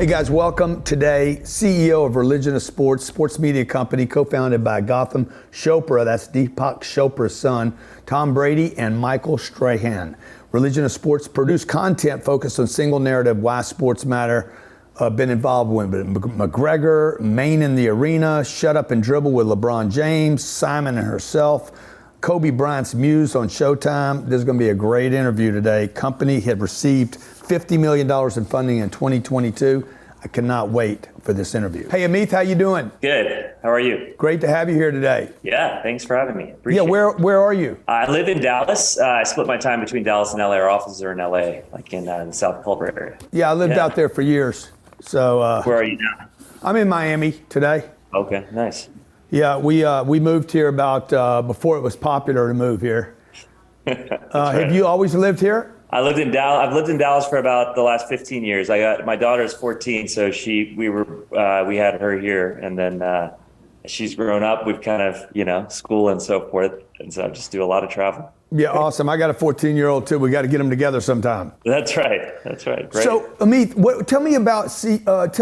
Hey guys, welcome. Today, CEO of Religion of Sports, sports media company co-founded by Gotham Chopra, that's Deepak Chopra's son, Tom Brady, and Michael Strahan. Religion of Sports produce content focused on single narrative, why sports matter. Been involved with McGregor, Maine in the Arena, Shut Up and Dribble with LeBron James, Simon and Herself, Kobe Bryant's Muse on Showtime. This is going to be a great interview today. Company had received $50 million in funding in 2022. I cannot wait for this interview. Hey, Ameeth, how you doing? Good. How are you? Great to have you here today. Yeah, thanks for having me. Appreciate Yeah, where are you? I live in Dallas. I split my time between Dallas and LA. Our offices are in LA, like in the South Culver area. Yeah, I lived out there for years. So where are you now? I'm in Miami today. Okay, nice. Yeah, we moved here about before it was popular to move here. Right. Have you always lived here? I lived in Dallas. I've lived in Dallas for about the last 15 years. My daughter's 14, so we had her here, and then she's grown up. We've kind of school and so forth, and so I just do a lot of travel. Yeah, awesome. I got a 14-year-old too. We got to get them together sometime. That's right. Great. So, Ameeth, tell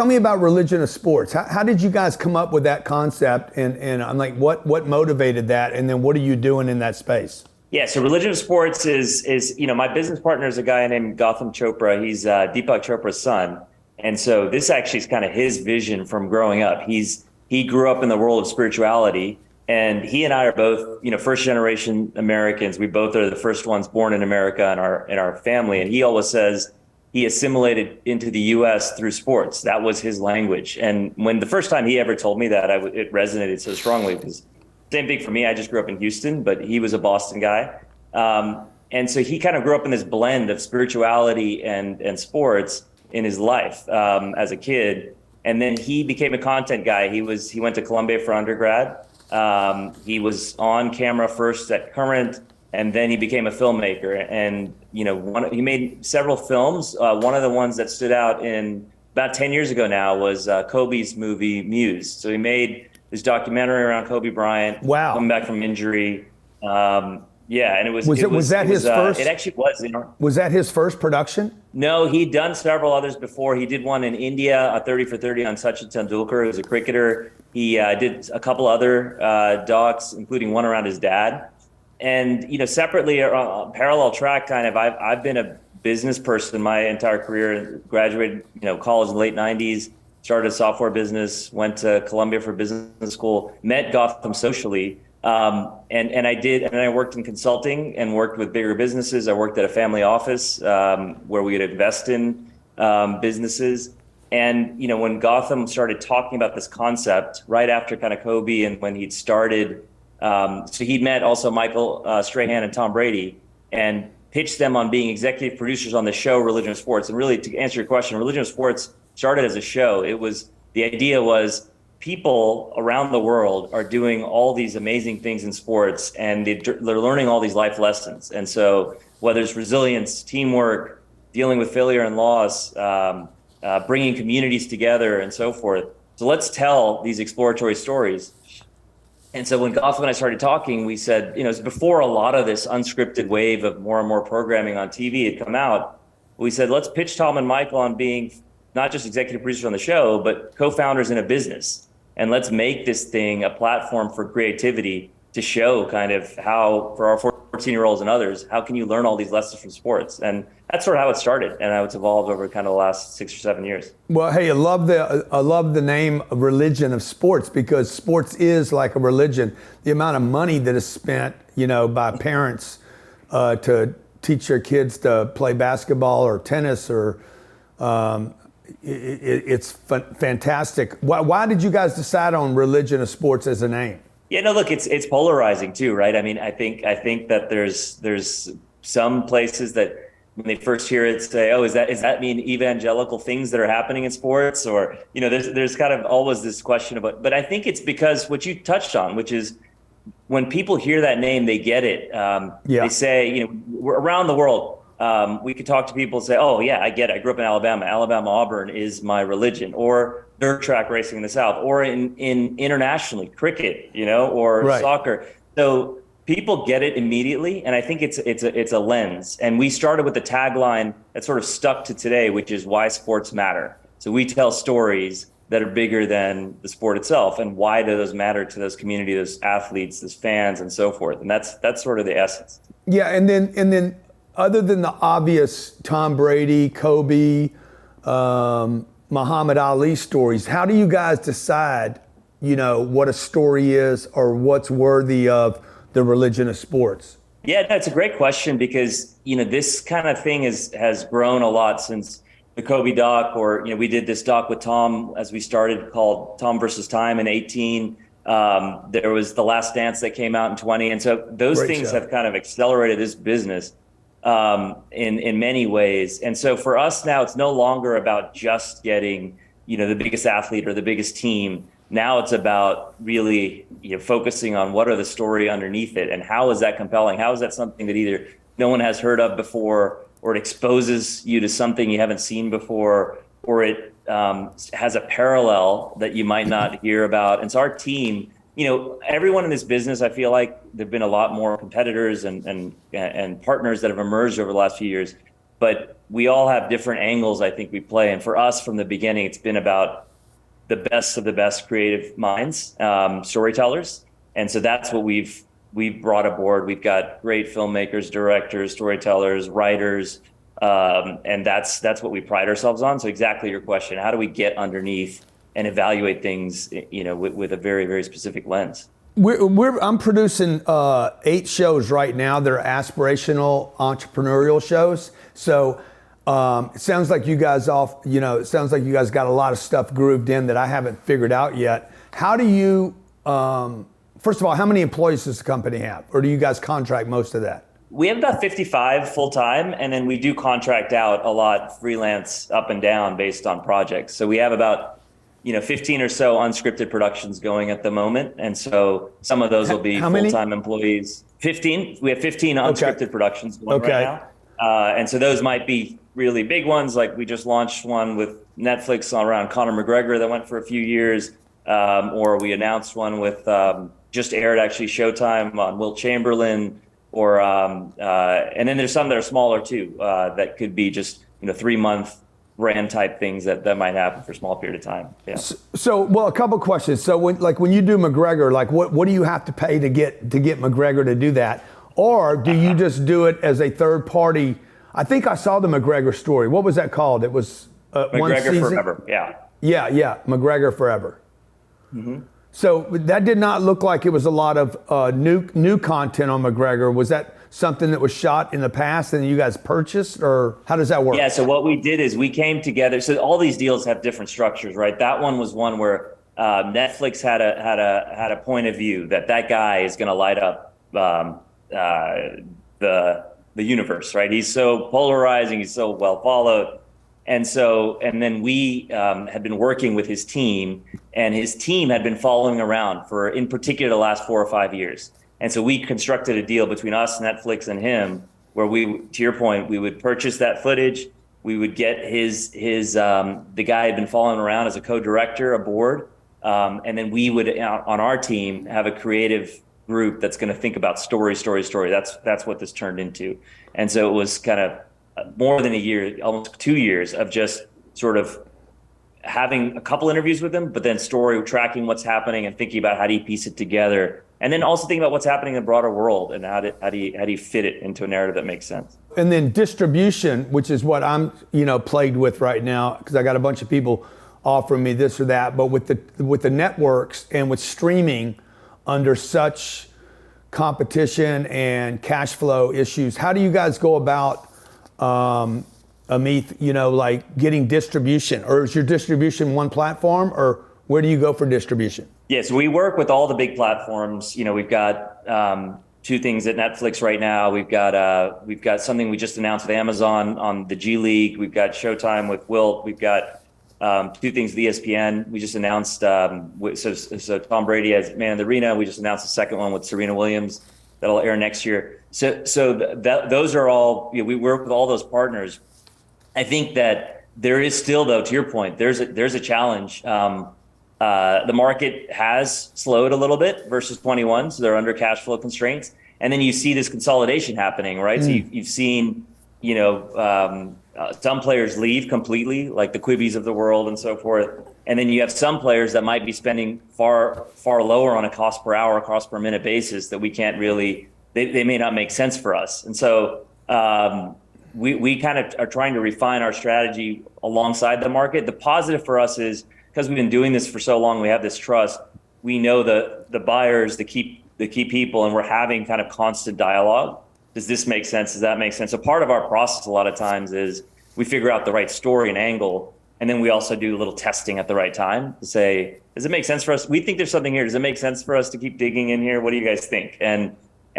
me about Religion of Sports. How did you guys come up with that concept? And I'm like, what motivated that? And then what are you doing in that space? Yeah, so Religion of Sports is my business partner is a guy named Gotham Chopra. He's Deepak Chopra's son, and so this actually is kind of his vision from growing up. He grew up in the world of spirituality. And he and I are both, first generation Americans. We both are the first ones born in America in our family. And he always says he assimilated into the U.S. through sports. That was his language. And when the first time he ever told me that, it resonated so strongly because same thing for me. I just grew up in Houston, but he was a Boston guy. And so he kind of grew up in this blend of spirituality and sports in his life as a kid. And then he became a content guy. He went to Columbia for undergrad. He was on camera first at Current, and then he became a filmmaker. And he made several films. One of the ones that stood out in about 10 years ago now was Kobe's movie Muse. So he made this documentary around Kobe Bryant. Wow. Coming back from injury. Yeah, and was that his first? It actually was. Was that his first production? No, he'd done several others before. He did one in India, a 30 for 30 on Sachin Tendulkar, who was a cricketer. He did a couple other docs, including one around his dad. And separately, parallel track kind of. I've been a business person my entire career. Graduated, college in the late '90s. Started a software business. Went to Columbia for business school. Met Gotham socially. And I worked in consulting and worked with bigger businesses. I worked at a family office where we would invest in businesses. And when Gotham started talking about this concept right after kind of Kobe and when he'd started, so he'd met also Michael Strahan and Tom Brady and pitched them on being executive producers on the show Religion of Sports. And really, to answer your question, Religion of Sports started as a show. The idea was people around the world are doing all these amazing things in sports, and they're learning all these life lessons. And so whether it's resilience, teamwork, dealing with failure and loss, bringing communities together and so forth. So let's tell these exploratory stories. And so when Gotham and I started talking, we said, it was before a lot of this unscripted wave of more and more programming on TV had come out. We said, let's pitch Tom and Michael on being not just executive producers on the show, but co-founders in a business. And let's make this thing a platform for creativity to show kind of how, for our 14-year-olds and others, how can you learn all these lessons from sports? And that's sort of how it started and how it's evolved over kind of the last 6 or 7 years. Well, hey, I love the name Religion of Sports because sports is like a religion. The amount of money that is spent, by parents to teach their kids to play basketball or tennis or it's fantastic. Why did you guys decide on Religion of Sports as a name? Yeah, no, look, it's polarizing too, right? I mean, I think that there's some places that when they first hear it say, oh, does that mean evangelical things that are happening in sports? Or, there's kind of always this question about, but I think it's because what you touched on, which is when people hear that name, they get it. They say, we're around the world. We could talk to people and say, oh, yeah, I get it. I grew up in Alabama. Alabama-Auburn is my religion. Or dirt track racing in the South. Or in internationally, cricket, or right. Soccer. So people get it immediately. And I think it's a lens. And we started with the tagline that sort of stuck to today, which is why sports matter. So we tell stories that are bigger than the sport itself. And why do those matter to those community, those athletes, those fans, and so forth? And that's sort of the essence. Yeah, and then other than the obvious Tom Brady, Kobe, Muhammad Ali stories, how do you guys decide, what a story is or what's worthy of the religion of sports? Yeah, that's a great question because, this kind of thing has grown a lot since the Kobe doc, or, we did this doc with Tom as we started called Tom versus Time in 18. There was The Last Dance that came out in 20. And so those Great things show. have kind of accelerated this business in many ways. And so for us now, it's no longer about just getting, the biggest athlete or the biggest team. Now it's about really focusing on what are the story underneath it and how is that compelling? How is that something that either no one has heard of before, or it exposes you to something you haven't seen before, or it has a parallel that you might not hear about. And so our team, everyone in this business, I feel like there've been a lot more competitors and partners that have emerged over the last few years, but we all have different angles I think we play. And for us from the beginning, it's been about the best of the best creative minds, storytellers. And so that's what we've brought aboard. We've got great filmmakers, directors, storytellers, writers, and that's what we pride ourselves on. So exactly your question, how do we get underneath and evaluate things, with a very, very specific lens? I'm producing 8 shows right now. They're aspirational entrepreneurial shows. So it sounds like you guys got a lot of stuff grooved in that I haven't figured out yet. How do you, first of all, how many employees does the company have? Or do you guys contract most of that? We have about 55 full time, and then we do contract out a lot freelance up and down based on projects. So we have about 15 or so unscripted productions going at the moment. And so some of those will be full-time employees. 15. We have 15 unscripted productions going right now. And so those might be really big ones. Like we just launched one with Netflix around Conor McGregor that went for a few years. Or we announced one with, just aired actually Showtime on Wilt Chamberlain. Or and then there's some that are smaller too, that could be just 3-month brand type things that might happen for a small period of time. Yeah. So a couple questions. So when you do McGregor, like what do you have to pay to get McGregor to do that? Or do you just do it as a third party? I think I saw the McGregor story. What was that called? It was McGregor one season? Forever. Yeah. Yeah. McGregor Forever. Mm-hmm. So that did not look like it was a lot of new content on McGregor. Was that something that was shot in the past and you guys purchased, or how does that work? Yeah, so what we did is we came together. So all these deals have different structures, right? That one was one where Netflix had a point of view that guy is going to light up the universe, right? He's so polarizing, he's so well followed. And then we had been working with his team, and his team had been following around for, in particular, the last 4 or 5 years. And so we constructed a deal between us, Netflix, and him, where we, to your point, we would purchase that footage. We would get the guy had been following around as a co-director aboard. And then we would, on our team, have a creative group that's going to think about story. That's what this turned into. And so it was kind of more than a year, almost 2 years of just sort of having a couple interviews with them, but then story tracking what's happening and thinking about how do you piece it together. And then also thinking about what's happening in the broader world and how do you fit it into a narrative that makes sense. And then distribution, which is what I'm plagued with right now, because I got a bunch of people offering me this or that. But with the networks and with streaming under such competition and cash flow issues, how do you guys go about, Ameeth, like getting distribution? Or is your distribution one platform, or where do you go for distribution? Yeah, so we work with all the big platforms. We've got 2 things at Netflix right now. We've got something we just announced with Amazon on the G League. We've got Showtime with Wilt. We've got 2 things with ESPN. We just announced so Tom Brady as Man in the Arena. We just announced the second one with Serena Williams that'll air next year. So those are all, we work with all those partners. I think that there is still, though, to your point, there's a challenge. The market has slowed a little bit versus 21, so they're under cash flow constraints. And then you see this consolidation happening, right? So you've seen some players leave completely, like the Quibbies of the world and so forth. And then you have some players that might be spending far, far lower on a cost per hour, cost per minute basis that we can't really, they may not make sense for us. And so we kind of are trying to refine our strategy alongside the market. The positive for us is because we've been doing this for so long, we have this trust. We know the buyers, the key people, and we're having kind of constant dialogue. Does this make sense? Does that make sense? So part of our process a lot of times is we figure out the right story and angle, and then we also do a little testing at the right time to say, does it make sense for us? We think there's something here. Does it make sense for us to keep digging in here? What do you guys think? And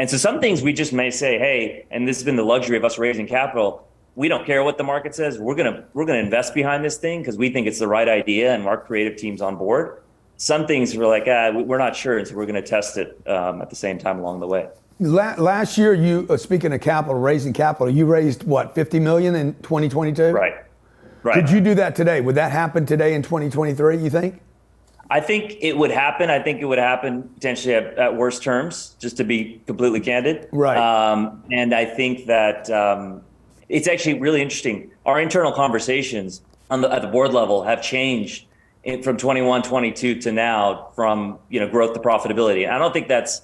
so some things we just may say, hey, and this has been the luxury of us raising capital. We don't care what the market says. We're gonna invest behind this thing because we think it's the right idea, and our creative team's on board. Some things we're like, we're not sure, and so we're going to test it at the same time along the way. Last year, you speaking of capital, raising capital, you raised what, 50 million in 2022? Right. Could you do that today? Would that happen today in 2023? You think? I think it would happen. I think it would happen potentially at worse terms, just to be completely candid. Right. And I think that it's actually really interesting. Our internal conversations at the board level have changed from 21, 22 to now, from growth to profitability. I don't think that's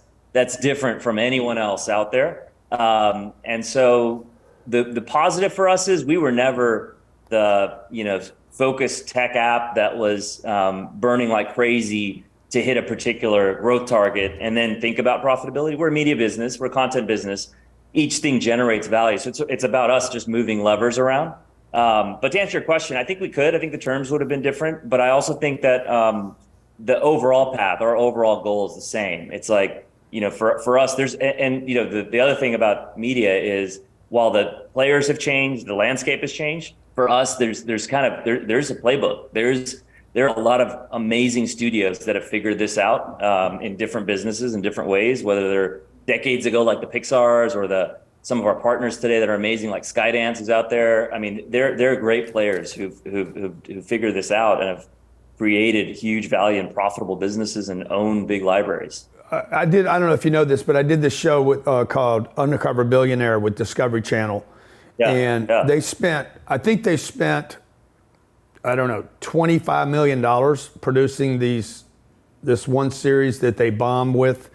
different from anyone else out there. And so the positive for us is we were never the focused tech app that was burning like crazy to hit a particular growth target and then think about profitability. We're a media business. We're a content business. Each thing generates value. So it's about us just moving levers around. But to answer your question, I think we could. I think the terms would have been different. But I also think that the overall path, our overall goal is the same. It's like, for us, the other thing about media is while the players have changed, the landscape has changed. For us, there's a playbook. There are a lot of amazing studios that have figured this out in different businesses in different ways, whether they're decades ago like the Pixars or some of our partners today that are amazing, like Skydance is out there. I mean, they're great players who've figured this out and have created huge value and profitable businesses and own big libraries. I don't know if you know this, but I did this show called Undercover Billionaire with Discovery Channel. They spent, I don't know, $25 million producing this one series that they bombed with.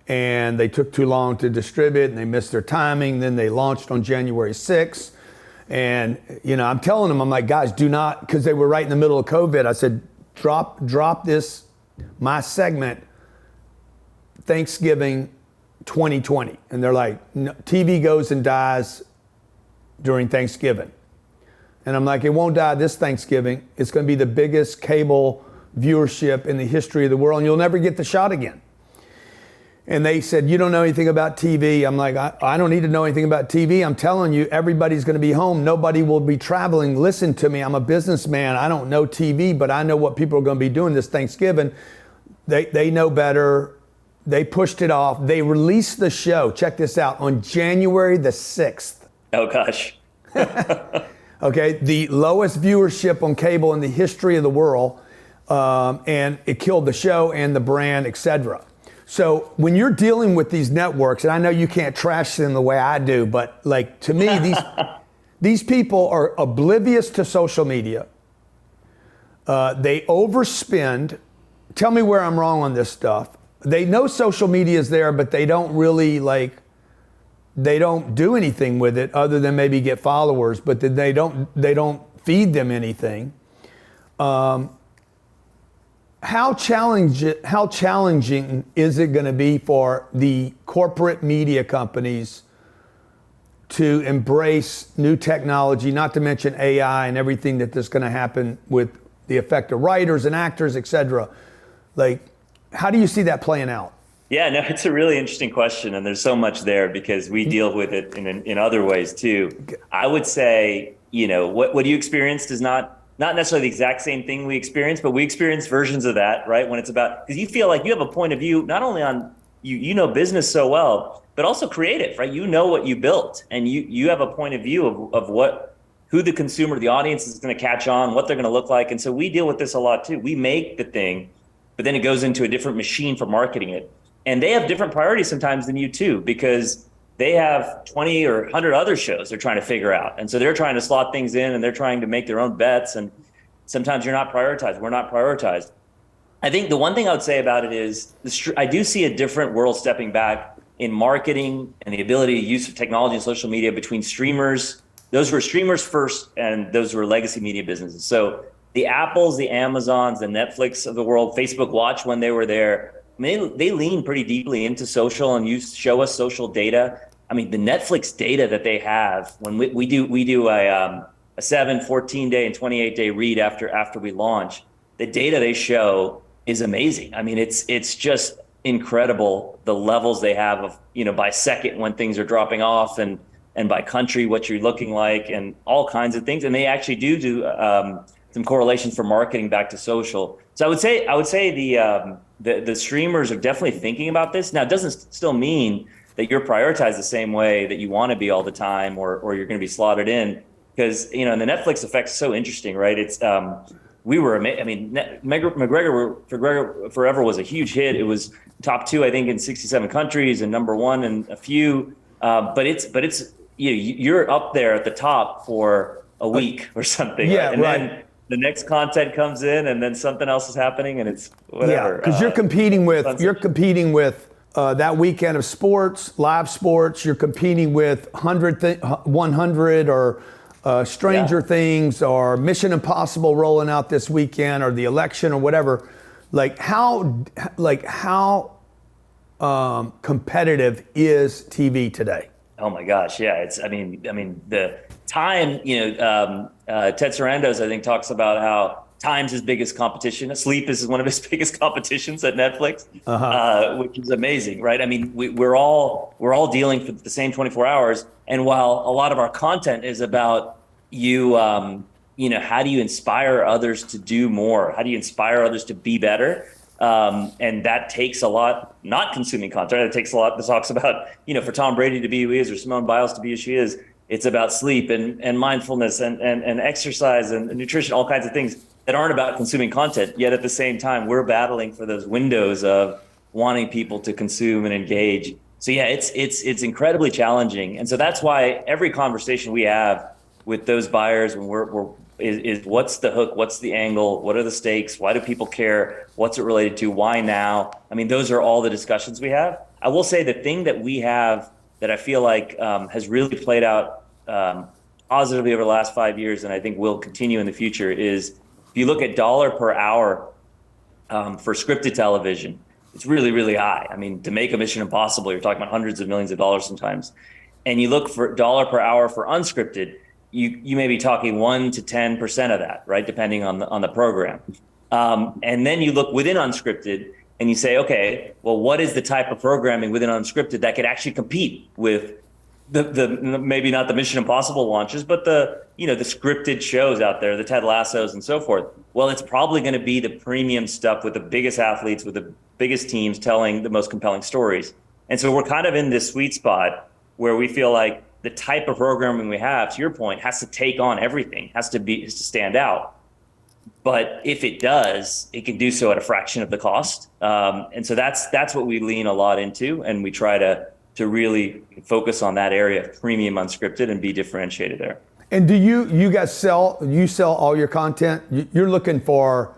And they took too long to distribute, and they missed their timing. Then they launched on January 6th. And, I'm telling them, I'm like, guys, do not, because they were right in the middle of COVID. I said, drop this, my segment, Thanksgiving 2020. And they're like, no, TV goes and dies during Thanksgiving. And I'm like, it won't die this Thanksgiving. It's going to be the biggest cable viewership in the history of the world, and you'll never get the shot again. And they said, you don't know anything about TV. I'm like, I don't need to know anything about TV. I'm telling you, everybody's going to be home. Nobody will be traveling. Listen to me. I'm a businessman. I don't know TV, but I know what people are going to be doing this Thanksgiving. They know better. They pushed it off. They released the show, check this out, on January the 6th. Oh, gosh. Okay, the lowest viewership on cable in the history of the world. And it killed the show and the brand, etc. So when you're dealing with these networks, and I know you can't trash them the way I do, but like to me, these people are oblivious to social media. They overspend. Tell me where I'm wrong on this stuff. They know social media is there, but they don't really they don't do anything with it other than maybe get followers, but they don't feed them anything. How challenging is it going to be for the corporate media companies to embrace new technology, not to mention AI and everything that's going to happen with the effect of writers and actors, et cetera? Like, how do you see that playing out? Yeah, no, it's a really interesting question, and there's so much there because we deal with it in other ways too. I would say, what you experienced is not necessarily the exact same thing we experience, but we experience versions of that, right? When it's about, because you feel like you have a point of view, not only on, you know business so well, but also creative, right? You know what you built, and you have a point of view of who the consumer, the audience is going to catch on, what they're going to look like. And so we deal with this a lot too. We make the thing, but then it goes into a different machine for marketing it. And they have different priorities sometimes than you too, because they have 20 or 100 other shows they're trying to figure out. And so they're trying to slot things in and they're trying to make their own bets. And sometimes you're not prioritized. We're not prioritized. I think the one thing I would say about it is I do see a different world stepping back in marketing and the ability to use of technology and social media between streamers. Those were streamers first, and those were legacy media businesses. So the Apples, the Amazons, the Netflix of the world, Facebook Watch when they were there, I mean, they lean pretty deeply into social and show us social data. I mean, the Netflix data that they have when we do a 7, 14-day and 28-day read after we launch, the data they show is amazing. I mean, it's just incredible the levels they have of, by second when things are dropping off and by country what you're looking like and all kinds of things. And they actually do some correlations for marketing back to social. So I would say the streamers are definitely thinking about this. Now, it doesn't still mean that you're prioritized the same way that you want to be all the time, or you're going to be slotted in, because and the Netflix effect is so interesting, right? It's we were amazing. I mean, McGregor Forever was a huge hit. It was top 2, I think, in 67 countries and number 1 in a few. But it's you're up there at the top for a week or something. Yeah, and right. Then the next content comes in, and then something else is happening, and it's whatever. Yeah, because you're competing with that weekend of sports, live sports. You're competing with 100 or Stranger Things or Mission Impossible rolling out this weekend, or the election or whatever. How competitive is TV today? Oh my gosh, yeah. I mean, the time. Ted Sarandos, I think, talks about how time's his biggest competition. Sleep is one of his biggest competitions at Netflix, which is amazing, right? I mean, we're all dealing for the same 24 hours, and while a lot of our content is about how do you inspire others to do more? How do you inspire others to be better? And that takes a lot, not consuming content. It takes a lot that talks about, for Tom Brady to be who he is, or Simone Biles to be who she is, it's about sleep and mindfulness and exercise and nutrition, all kinds of things that aren't about consuming content. Yet at the same time, we're battling for those windows of wanting people to consume and engage. So yeah, it's incredibly challenging. And so that's why every conversation we have with those buyers, when is what's the hook, what's the angle, what are the stakes, why do people care, what's it related to, why now? I mean, those are all the discussions we have. I will say the thing that we have that I feel like has really played out positively over the last 5 years, and I think will continue in the future, is if you look at dollar per hour for scripted television, it's really, really high. I mean, to make a Mission Impossible, you're talking about hundreds of millions of dollars sometimes. And you look for dollar per hour for unscripted, you may be talking 1 to 10% of that, right? Depending on the program. And then you look within unscripted and you say, okay, well, what is the type of programming within unscripted that could actually compete with the maybe not the Mission Impossible launches, but the scripted shows out there, the Ted Lassos and so forth. Well, it's probably going to be the premium stuff with the biggest athletes, with the biggest teams telling the most compelling stories. And so we're kind of in this sweet spot where we feel like the type of programming we have, to your point, has to take on everything, has to stand out. But if it does, it can do so at a fraction of the cost. And so that's what we lean a lot into, and we try to really focus on that area of premium unscripted and be differentiated there. And do you guys sell all your content? You're looking for,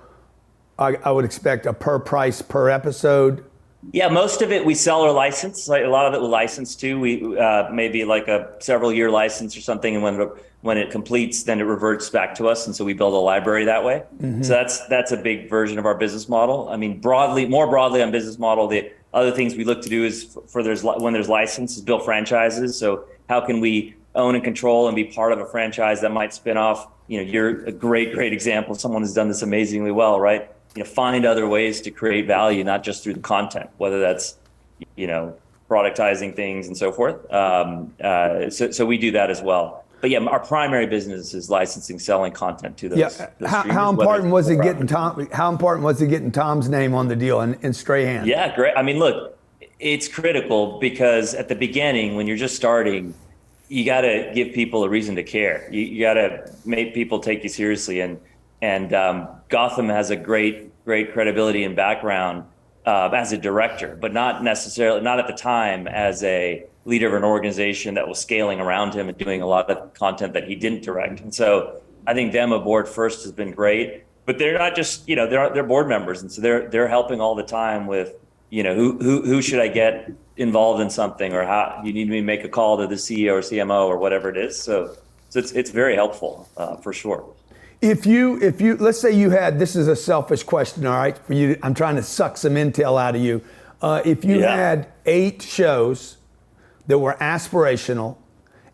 I would expect, a per price per episode? Yeah, most of it we sell or license. Like a lot of it we license too. We maybe like a several year license or something, and when it completes, then it reverts back to us, and so we build a library that way. Mm-hmm. So that's a big version of our business model. I mean, more broadly on business model, the other things we look to do is when there's licenses, build franchises. So how can we own and control and be part of a franchise that might spin off? You're a great example. Someone who's done this amazingly well, right? Find other ways to create value, not just through the content, whether that's, productizing things and so forth. So we do that as well. But yeah, our primary business is licensing, selling content to those. Yeah. How important was it getting Tom's name on the deal in Strahan? Yeah, great. I mean, look, it's critical because at the beginning, when you're just starting, you got to give people a reason to care. You got to make people take you seriously, and Gotham has a great credibility and background as a director, but not at the time as a leader of an organization that was scaling around him and doing a lot of content that he didn't direct. And so I think them aboard first has been great, but they're not just, they're board members. And so they're helping all the time with, who should I get involved in something, or how you need me to make a call to the CEO or CMO or whatever it is. So it's very helpful for sure. If you let's say you had, this is a selfish question, all right, for you, I'm trying to suck some intel out of you. If you had 8 shows that were aspirational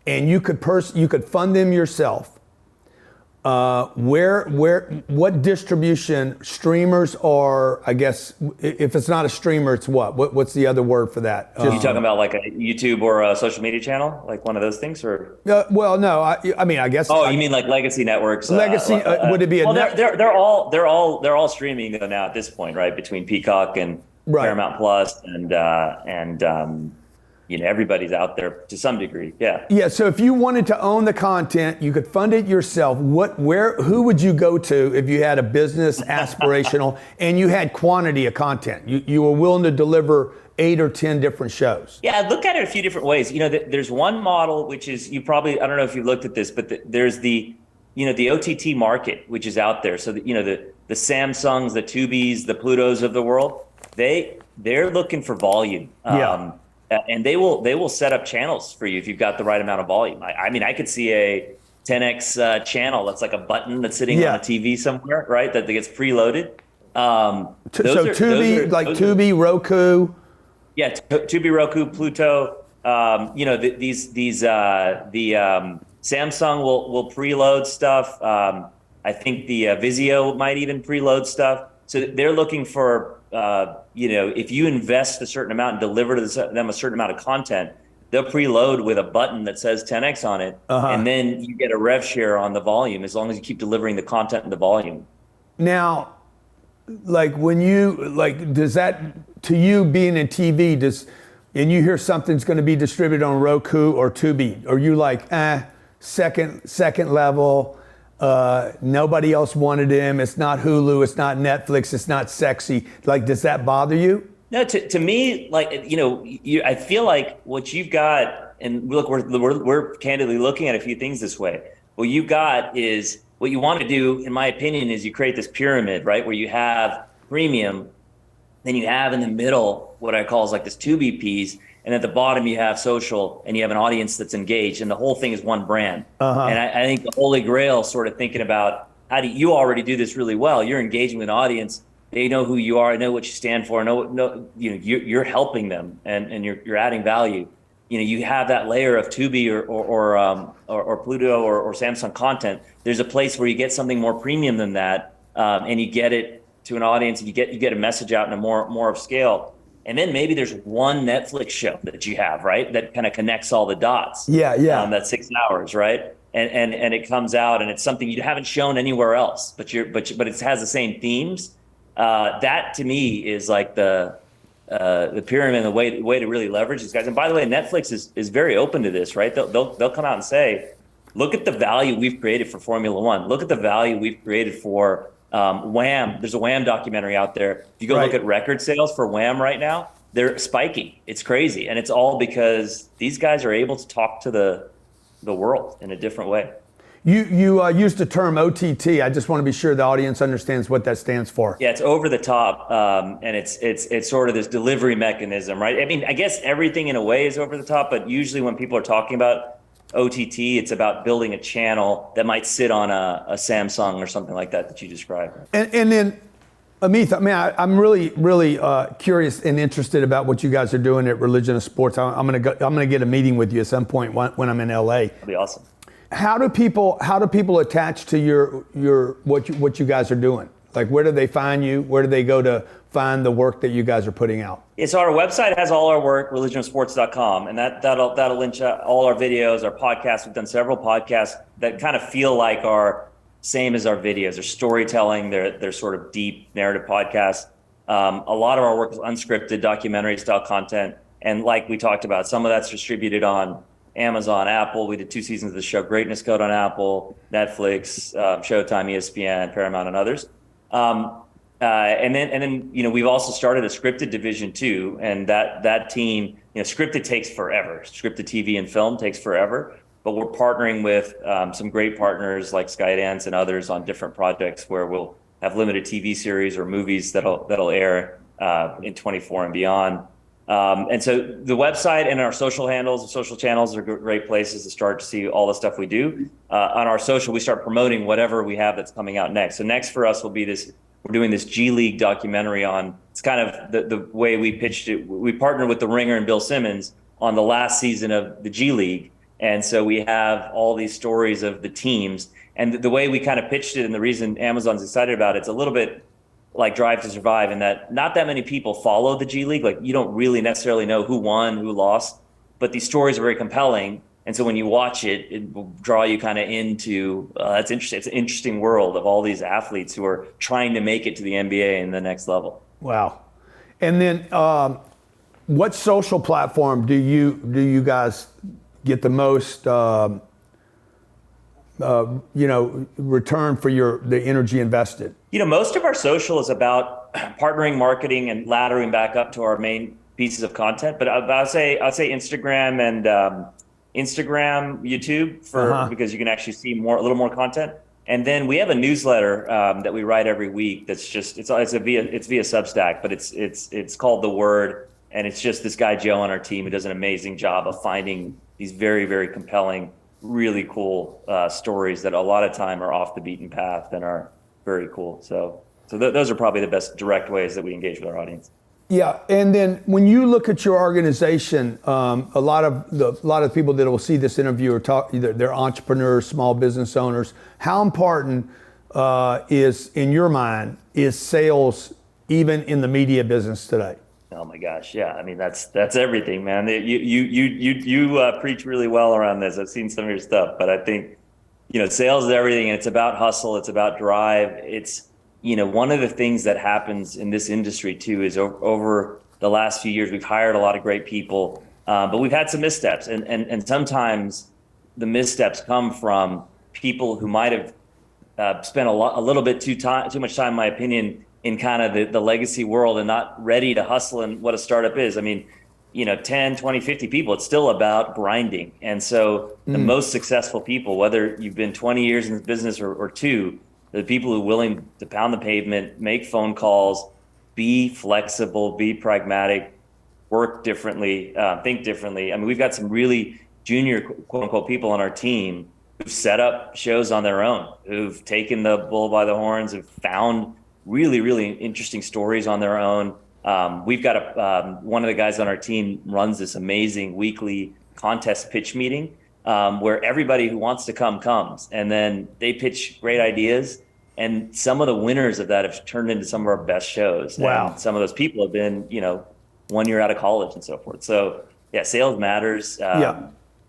and you could fund them yourself, what distribution, streamers, or I guess if it's not a streamer, it's what's the other word for that? You talking about like a YouTube or a social media channel, like one of those things, or? Well, no, I mean, I guess. Oh, you mean like legacy networks? Legacy, would it be a? Well, they're all streaming though now at this point, right? Between Peacock and Paramount Plus and everybody's out there to some degree. Yeah. Yeah. So if you wanted to own the content, you could fund it yourself. Who would you go to if you had a business aspirational and you had quantity of content? You were willing to deliver 8 or 10 different shows. Yeah. I look at it a few different ways. There's one model, which is, I don't know if you looked at this, but there's the OTT market, which is out there. So the Samsungs, the Tubis, the Plutos of the world, they're looking for volume. And they will set up channels for you if you've got the right amount of volume. I mean, I could see a 10x channel that's like a button that's sitting on a TV somewhere, right? That gets preloaded. Tubi, Roku. Yeah, Tubi, Roku, Pluto. The Samsung will preload stuff. I think the Vizio might even preload stuff. So they're looking for. If you invest a certain amount and deliver to them a certain amount of content, they'll preload with a button that says 10x on it, and then you get a rev share on the volume as long as you keep delivering the content and the volume. Now, does that, to you being in TV, and you hear something's going to be distributed on Roku or Tubi, are you like, second level? Nobody else wanted him. It's not Hulu. It's not Netflix. It's not sexy. Does that bother you? No, to me, I feel like what you've got, and look, we're candidly looking at a few things this way. What you've got is, what you want to do, in my opinion, is you create this pyramid, right, where you have premium, then you have in the middle what I call is like this Tubi piece, and at the bottom you have social, and you have an audience that's engaged, and the whole thing is one brand. And I think the Holy Grail, sort of thinking about how do you already do this really well. You're engaging with an audience. They know who you are, know what you stand for, you're helping them, and you're adding value. You have that layer of Tubi or Pluto or Samsung content. There's a place where you get something more premium than that, and you get it to an audience, and you get a message out in a more of scale. And then maybe there's one Netflix show that you have, right, that kind of connects all the dots. Yeah. That's 6 hours, right? And it comes out, and it's something you haven't shown anywhere else, but it has the same themes. That to me is like the pyramid, and the way to really leverage these guys. And by the way, Netflix is very open to this, right? They'll come out and say, look at the value we've created for Formula One. Look at the value we've created for Wham. There's a Wham documentary out there. If you go look at record sales for Wham right now, they're spiking. It's crazy. And it's all because these guys are able to talk to the world in a different way. You used the term OTT. I just want to be sure the audience understands what that stands for. Yeah, it's over the top, and it's sort of this delivery mechanism, right? I mean, I guess everything in a way is over the top, but usually when people are talking about OTT, it's about building a channel that might sit on a Samsung or something like that you described. And then, Ameeth, I'm really curious and interested about what you guys are doing at Religion of Sports. I'm gonna get a meeting with you at some point when I'm in LA. That'd be awesome. How do people attach to your what you guys are doing? Like, where do they find you? Where do they go to find the work that you guys are putting out? Yeah, so our website has all our work, religionofsports.com, and that'll link all our videos, our podcasts. We've done several podcasts that kind of feel like are same as our videos. They're storytelling. They're sort of deep narrative podcasts. A lot of our work is unscripted, documentary style content, and like we talked about, some of that's distributed on Amazon, Apple. We did 2 seasons of the show Greatness Code on Apple, Netflix, Showtime, ESPN, Paramount, and others. And then we've also started a scripted division too, and that team, scripted takes forever. Scripted TV and film takes forever, but we're partnering with some great partners like Skydance and others on different projects where we'll have limited TV series or movies that'll air in 24 and beyond. And so the website and our social handles, social channels are great places to start to see all the stuff we do. On our social, we start promoting whatever we have that's coming out next. So next for us will be we're doing this G League documentary on, it's kind of the way we pitched it. We partnered with The Ringer and Bill Simmons on the last season of the G League. And so we have all these stories of the teams. And the way we kind of pitched it, and the reason Amazon's excited about it, it's a little bit like Drive to Survive, in that not that many people follow the G League. Like, you don't really necessarily know who won, who lost, but these stories are very compelling. And so when you watch it, it will draw you kind of into, that's interesting. It's an interesting world of all these athletes who are trying to make it to the NBA and the next level. Wow. And then what social platform do you guys get the most return for the energy invested? Most of our social is about partnering, marketing, and laddering back up to our main pieces of content. But I'd say Instagram and Instagram, YouTube because you can actually see a little more content. And then we have a newsletter that we write every week. That's just it's via Substack, but it's called The Word, and it's just this guy Joe on our team who does an amazing job of finding these very, very compelling, really cool stories that a lot of time are off the beaten path and are very cool. So those are probably the best direct ways that we engage with our audience. Yeah, and then when you look at your organization, a lot of people that will see this interview they're entrepreneurs, small business owners. How important is, in your mind, is sales even in the media business today? Oh my gosh, yeah. I mean, that's everything, man. You preach really well around this. I've seen some of your stuff, but I think sales is everything, and it's about hustle. It's about drive. It's one of the things that happens in this industry too is over the last few years, we've hired a lot of great people, but we've had some missteps, and sometimes the missteps come from people who might have spent a little bit too much time, in my opinion, in kind of the legacy world and not ready to hustle in what a startup is. I mean, 10, 20, 50 people, it's still about grinding. And so the most successful people, whether you've been 20 years in the business or two, the people who are willing to pound the pavement, make phone calls, be flexible, be pragmatic, work differently, think differently. I mean, we've got some really junior, quote unquote, people on our team who've set up shows on their own, who've taken the bull by the horns, have found really, really interesting stories on their own. We've got one of the guys on our team runs this amazing weekly contest pitch meeting where everybody who wants to come comes, and then they pitch great ideas. And some of the winners of that have turned into some of our best shows. Wow. And some of those people have been, 1 year out of college and so forth. So yeah, sales matters.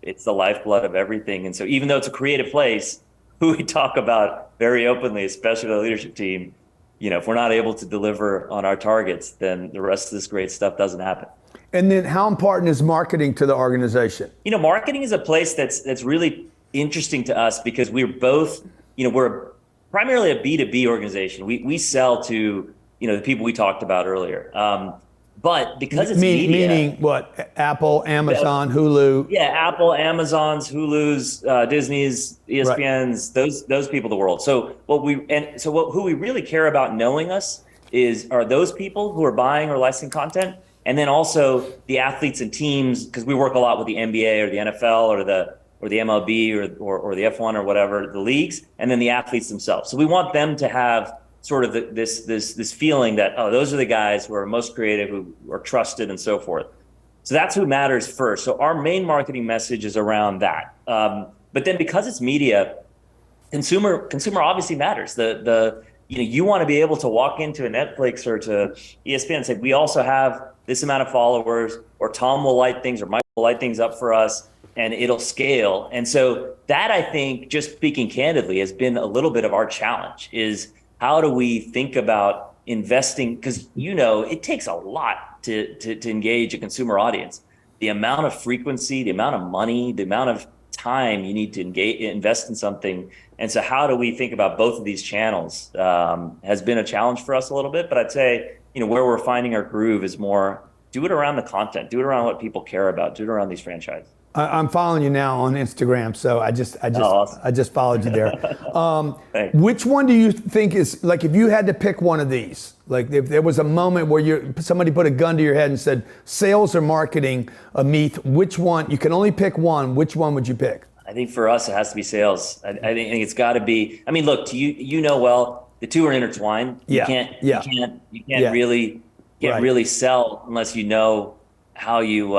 It's the lifeblood of everything. And so even though it's a creative place, who we talk about very openly, especially the leadership team, if we're not able to deliver on our targets, then the rest of this great stuff doesn't happen. And then how important is marketing to the organization? Marketing is a place that's really interesting to us because we're both, we're primarily a B2B organization. We sell to, the people we talked about earlier. But because it's media, meaning what? Apple, Amazon, Hulu. Yeah, Apple, Amazon's, Hulu's, Disney's, ESPN's, right. those people of the world. So who we really care about knowing us are those people who are buying or licensing content, and then also the athletes and teams, because we work a lot with the NBA or the NFL or the MLB or the F1 or whatever, the leagues, and then the athletes themselves. So we want them to have sort of this feeling that, those are the guys who are most creative, who are trusted, and so forth. So that's who matters first. So our main marketing message is around that. But then because it's media, consumer obviously matters. You want to be able to walk into a Netflix or to ESPN and say, we also have this amount of followers, or Tom will light things, or Mike will light things up for us, and it'll scale. And so that, I think, just speaking candidly, has been a little bit of our challenge, is how do we think about investing? Because, it takes a lot to engage a consumer audience. The amount of frequency, the amount of money, the amount of time you need to invest in something. And so how do we think about both of these channels has been a challenge for us a little bit. But I'd say, where we're finding our groove is more do it around the content, do it around what people care about, do it around these franchises. I'm following you now on Instagram, so I just Awesome. followed you there. Thanks. Which one do you think is, like, if you had to pick one of these, like if there was a moment where somebody put a gun to your head and said sales or marketing, Ameeth, which one? You can only pick one. Which one would you pick? I think for us it has to be sales. I think it's got to be. I mean, look, well, the two are intertwined. You can't really really sell unless you know how you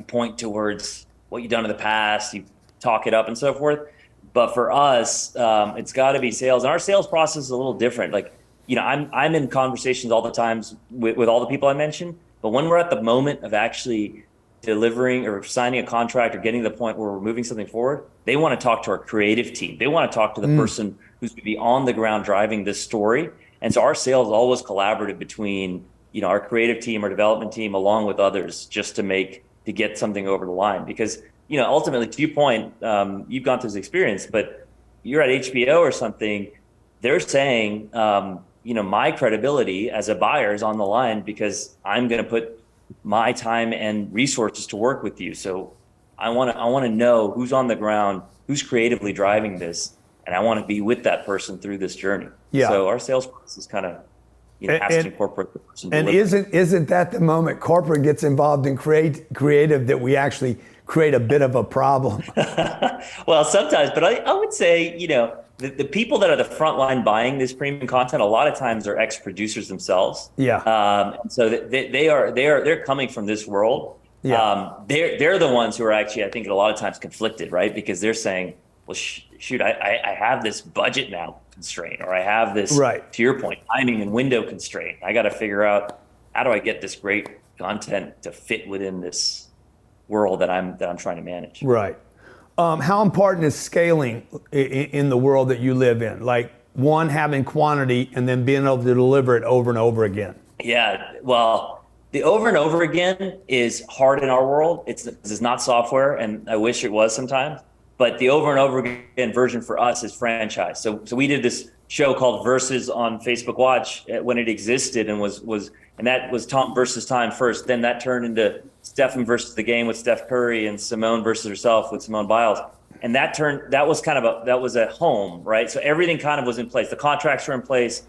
point towards what you've done in the past, you talk it up and so forth. But for us, it's got to be sales. And our sales process is a little different. Like, I'm in conversations all the times with all the people I mentioned, but when we're at the moment of actually delivering or signing a contract or getting to the point where we're moving something forward, they want to talk to our creative team. They want to talk to the person who's going to be on the ground driving this story. And so our sales is always collaborative between, our creative team, our development team, along with others, just to get something over the line. Because, ultimately, to your point, you've gone through this experience, but you're at HBO or something, they're saying, my credibility as a buyer is on the line because I'm going to put my time and resources to work with you. So I want to know who's on the ground, who's creatively driving this, and I want to be with that person through this journey. Yeah. So our sales process is kind of, has to incorporate the person. And isn't that the moment corporate gets involved in creative that we actually create a bit of a problem? Well, sometimes, but I would say, the people that are the front line buying this premium content, a lot of times are ex-producers themselves. Yeah. So they're coming from this world. Yeah. They're the ones who are actually, I think, a lot of times conflicted, right? Because they're saying, well, shoot, I have this budget now constraint, or I have this, to your point, timing and window constraint. I got to figure out how do I get this great content to fit within this world that I'm trying to manage. Right. How important is scaling in the world that you live in? Like, one, having quantity, and then being able to deliver it over and over again. Yeah, well, the over and over again is hard in our world. It's not software, and I wish it was sometimes. But the over and over again version for us is franchise. So we did this show called Versus on Facebook Watch when it existed, and and that was Tom versus Time first. Then that turned into Stephen versus the Game with Steph Curry, and Simone versus herself with Simone Biles. And that was a home, right? So everything kind of was in place. The contracts were in place.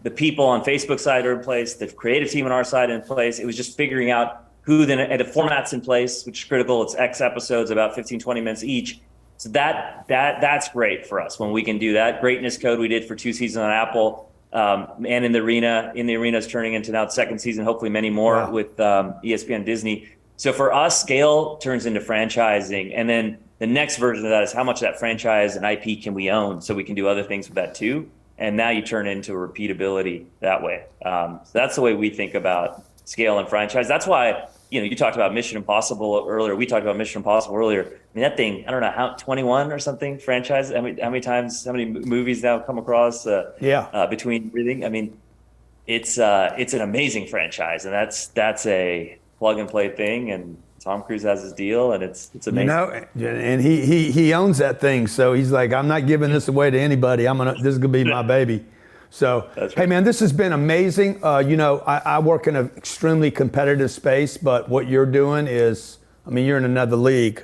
The people on Facebook side are in place. The creative team on our side in place. It was just figuring out who then, and the format's in place, which is critical. It's X episodes, about 15, 20 minutes each. So that's great for us when we can do that. Greatness Code we did for 2 seasons on Apple, and in the arena is turning into now the 2nd season, hopefully many more with ESPN, Disney. So for us, scale turns into franchising, and then the next version of that is how much of that franchise and IP can we own, so we can do other things with that too. And now you turn into repeatability that way. So that's the way we think about scale and franchise. That's why. You talked about Mission Impossible earlier. We talked about Mission Impossible earlier. I mean, that thing, I don't know how, 21 or something franchise. How many movies now come across between everything? I mean, it's an amazing franchise, and that's a plug and play thing. And Tom Cruise has his deal, and it's amazing. And he owns that thing. So he's like, I'm not giving this away to anybody. This is gonna be my baby. So, hey man, this has been amazing. I work in an extremely competitive space, but what you're doing is, you're in another league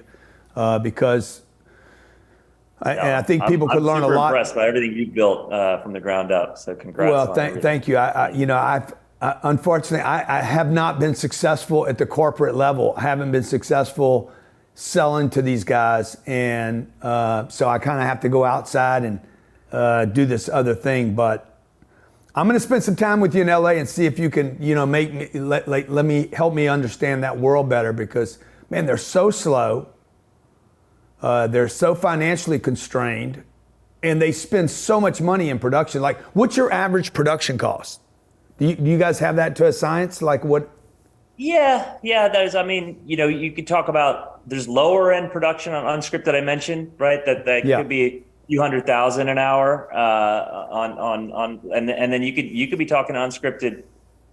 because I think people could learn a lot. I'm super impressed by everything you've built from the ground up. So congrats. Well, thank you. Unfortunately, I have not been successful at the corporate level. I haven't been successful selling to these guys, and so I kind of have to go outside and do this other thing, but I'm going to spend some time with you in LA and see if you can, let me help me understand that world better, because man, they're so slow. They're so financially constrained, and they spend so much money in production. Like, what's your average production cost? Do you guys have that to a science? Like what? Yeah. There's, you could talk about, there's lower end production on unscripted I mentioned, right? That could be few $100,000 an hour and then you could be talking unscripted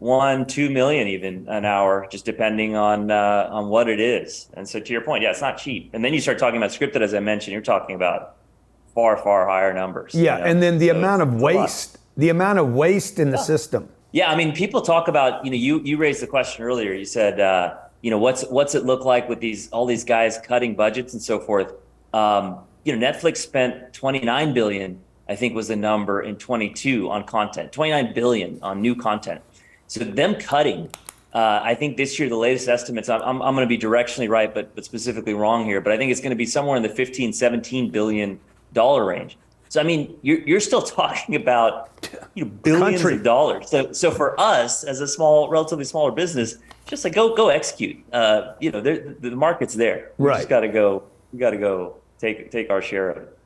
$1-2 million even an hour, just depending on what it is. And so to your point, yeah, it's not cheap. And then you start talking about scripted, as I mentioned, you're talking about far, far higher numbers. Yeah, and then the amount of waste, in the system. Yeah, I mean, people talk about, you raised the question earlier. You said, what's it look like with all these guys cutting budgets and so forth? Netflix spent $29 billion, I think was the number in 22 on content, $29 billion on new content. So them cutting, I think this year, the latest estimates, I'm going to be directionally right, but specifically wrong here, but I think it's going to be somewhere in the $15-17 billion range. So, I mean, you're still talking about billions of dollars. So for us as a relatively smaller business, just like go execute. The market's there. We just got to go. We got to go take our share of it.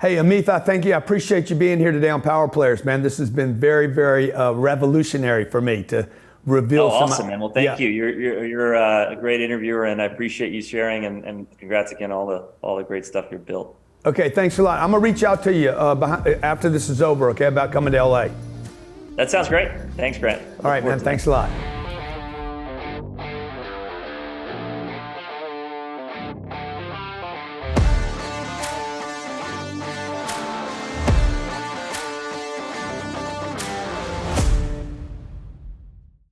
Hey, Ameeth, I thank you. I appreciate you being here today on Power Players, man. This has been very, very revolutionary for me to reveal. Awesome, man. Well, thank you. You're a great interviewer, and I appreciate you sharing. And congrats again on all the great stuff you've built. Okay, thanks a lot. I'm gonna reach out to you after this is over. Okay, about coming to LA. That sounds great. Thanks, Grant. All right, man. Thanks a lot.